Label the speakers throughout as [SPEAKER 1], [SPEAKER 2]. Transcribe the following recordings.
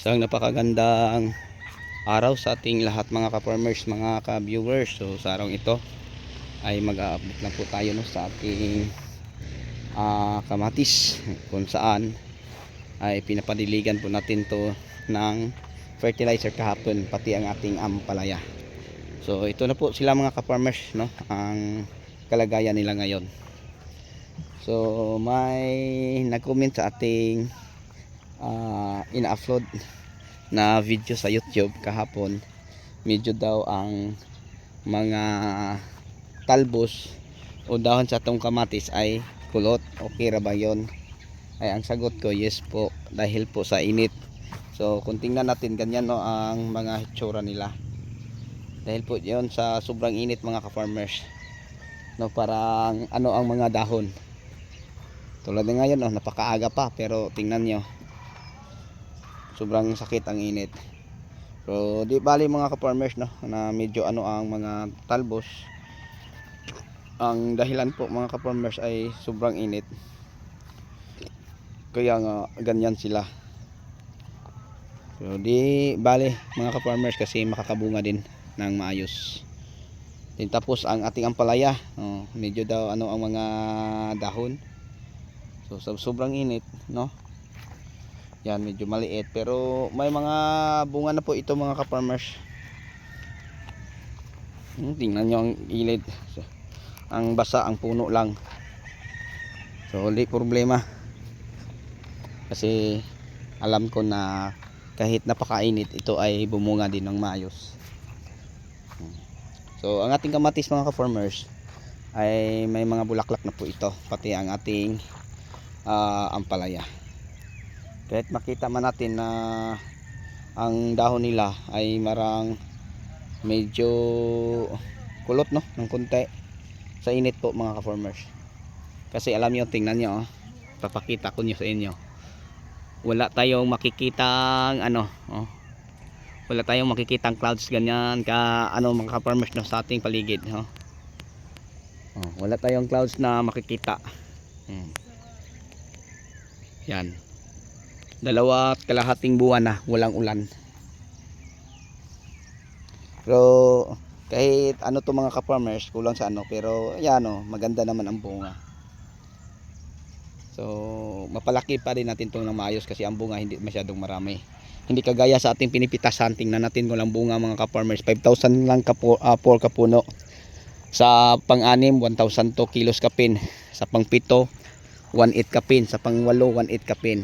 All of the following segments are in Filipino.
[SPEAKER 1] Isang napakagandang araw sa ating lahat mga ka-farmers, mga ka-viewers. So sa araw ito ay mag-a-update na po tayo no, sa ating kamatis, kung saan ay pinapadiligan po natin to ng fertilizer kahapon, pati ang ating ampalaya. So ito na po sila mga ka-farmers no, ang kalagayan nila ngayon. So may nag-comment sa ating ina-upload na video sa YouTube kahapon. Medyo daw ang mga talbos o dahon sa itong kamatis ay kulot. Okay ra ba yun? Ay ang sagot ko, yes po, dahil po sa init. So kung tingnan natin, ganyan no ang mga hitsura nila, dahil po yun sa sobrang init mga ka-farmers no. Parang ano ang mga dahon tulad ng ngayon no, napakaaga pa, pero tingnan nyo, sobrang sakit ang init. So di bali mga ka-farmers no, na medyo ano ang mga talbos. Ang dahilan po mga ka-farmers ay sobrang init, kaya nga ganyan sila. So di bali mga ka-farmers, kasi makakabunga din ng maayos din. Tapos ang ating ampalaya, medyo daw ano ang mga dahon. So sobrang init no, yan medyo maliit, pero may mga bunga na po ito mga ka-farmers. Tingnan nyo ang gilid, ang basa ang puno lang. So hindi problema, kasi alam ko na kahit napakainit, ito ay bumunga din ng maayos. So ang ating kamatis mga ka-farmers ay may mga bulaklak na po ito, pati ang ating ampalaya. Kahit makita man natin na ang dahon nila ay marang medyo kulot no, ng konti sa init po mga ka-farmers. Kasi alam nyo, tingnan nyo papakita ko nyo sa inyo, wala tayong makikitang ano, wala tayong makikitang clouds ganyan ka ano mga ka-farmers no, sa ating paligid wala tayong clouds na makikita. Yan, 2.5 buwan na walang ulan. Pero kahit ano to mga ka-farmers, kulang sa ano, pero yan maganda naman ang bunga. So mapalaki pa rin natin ito ng maayos, kasi ang bunga hindi masyadong marami. Hindi kagaya sa ating pinipitasan, tingnan natin kung lang bunga mga ka-farmers, 5,000 lang per kapuno. Sa pang-anim 1,002 kilos kapin, sa pang-7 1.8 kapin, sa pang-8 1.8 kapin.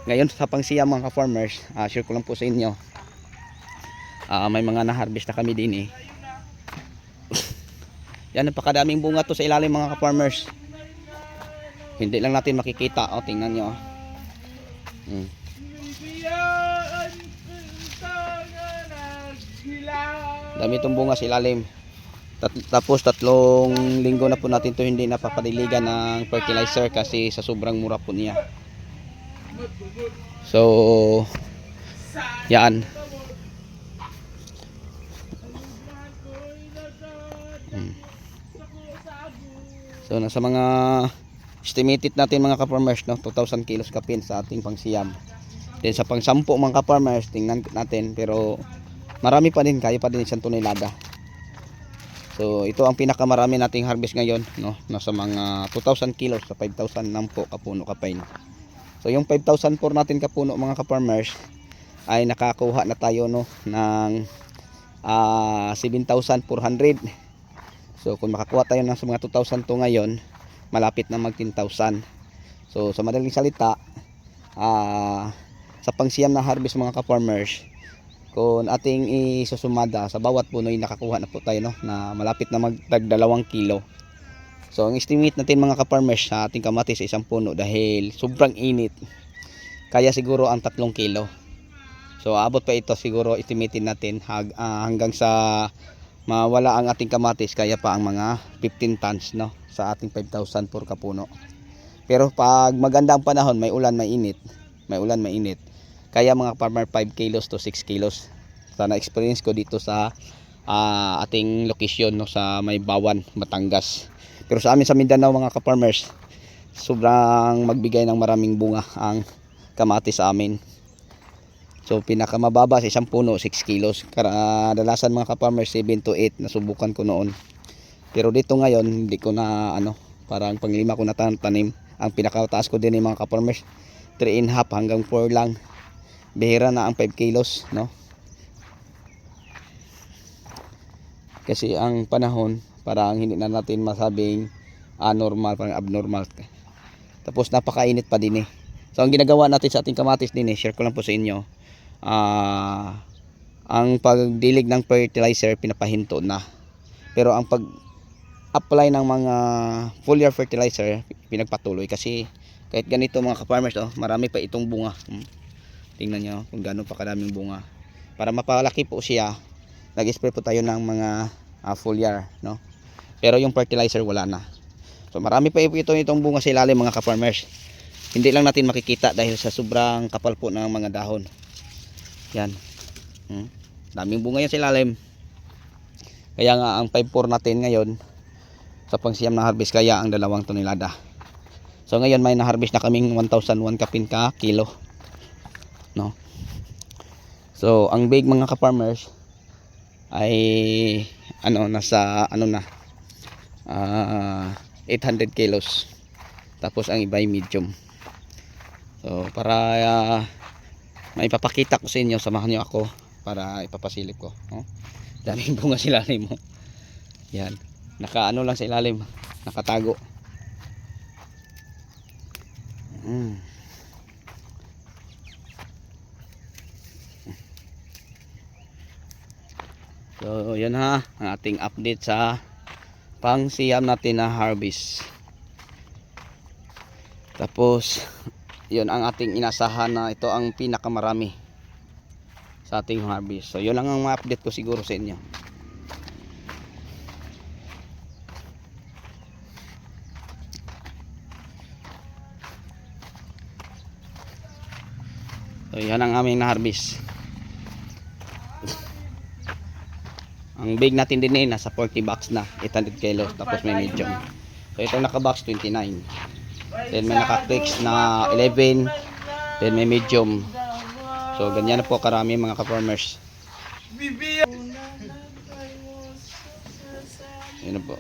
[SPEAKER 1] Ngayon sa pang-siya mga ka-farmers, share ko lang po sa inyo, may mga na-harvest na kami din yan, napakadaming bunga to sa ilalim mga ka-farmers. Hindi lang natin makikita, tingnan nyo dami itong bunga sa ilalim. Tapos 3 linggo na po natin to hindi napapadiligan ng fertilizer, kasi sa sobrang mura po niya. So yan, so nasa mga estimated natin mga ka-farmers no, 2,000 kilos kapin sa ating pangsiyam. Then sa pang-10 mga ka-farmers, tingnan natin, pero marami pa din, kaya pa din 1 tonelada. So ito ang pinakamarami nating harvest ngayon no, nasa mga 2,000 kilos sa 5,000 lang po kapuno kapain. So yung 5,000 po natin kapuno mga ka-farmers ay nakakuha na tayo no ng 7,400. So kung makakuha tayo ng mga 2,000 to ngayon, malapit na mag 10,000. So sa madaling salita, sa pangsiyam na harvest mga ka-farmers, kung ating isusumada sa bawat puno ay nakakuha na po tayo no, na malapit na magtag 2 kilo. So ang estimate natin mga ka-farmers sa ating kamatis sa isang puno, dahil sobrang init, kaya siguro ang 3 kilo. So abot pa ito siguro, estimated natin hanggang sa mawala ang ating kamatis, kaya pa ang mga 15 tons no, sa ating 5,000 per kapuno. Pero pag maganda ang panahon, may ulan, may init, kaya mga farmer 5 kilos to 6 kilos. Sa na-experience ko dito sa ating location no, sa may Bawan, Batangas. Pero sa amin sa Mindanao mga ka-farmers, sobrang magbigay ng maraming bunga ang kamatis sa amin. So pinakamababa sa isang puno 6 kilos. Kadalasan mga ka-farmers 7 to 8 nasubukan ko noon. Pero dito ngayon hindi ko na parang panglima ko na tanim. Ang pinakataas ko din mga ka-farmers 3.5 hanggang 4 lang. Bihira na ang 5 kilos, no? Kasi ang panahon parang hindi na natin masabing anormal, parang abnormal. Tapos napakainit pa din eh. So ang ginagawa natin sa ating kamatis din share ko lang po sa inyo. Ang pagdilig ng fertilizer pinapahinto na. Pero ang pag-apply ng mga foliar fertilizer pinagpatuloy kasi kahit ganito mga ka-farmers marami pa itong bunga. Tingnan nyo kung gaano pa kadaming bunga. Para mapalaki po siya, nag-spray po tayo ng mga foliar, no? Pero yung fertilizer wala na. So marami pa itong bunga sa ilalim mga ka-farmers. Hindi lang natin makikita dahil sa sobrang kapal po ng mga dahon. Yan. Daming bunga yan sa ilalim. Kaya nga ang 5.4 natin ngayon sa pangsiyam na harvest kaya ang 2 tonelada. So ngayon may na-harvest na kaming 1,001 kapin ka kilo. No? So ang big mga ka-farmers ay nasa 800 kilos. Tapos ang iba ay medium. So para maipapakita ko sa inyo, samahan niyo ako para ipapasilip ko, no? Daming bunga sa ilalim mo. Yan. Lang sa ilalim, nakatago. So yun ang ating update sa pangsiyam natin na harvest. Tapos yun ang ating inasahan na ito ang pinakamarami sa ating harvest. So yun lang ang ma-update ko siguro sa inyo. So yan ang aming na-harvest. Ang big natin din nasa 40 box na, 800 kilos. Tapos may medium. So itong naka-box 29. Then may naka-clicks na 11. Then may medium. So ganyan na po karami mga ka-farmers. Yun na po.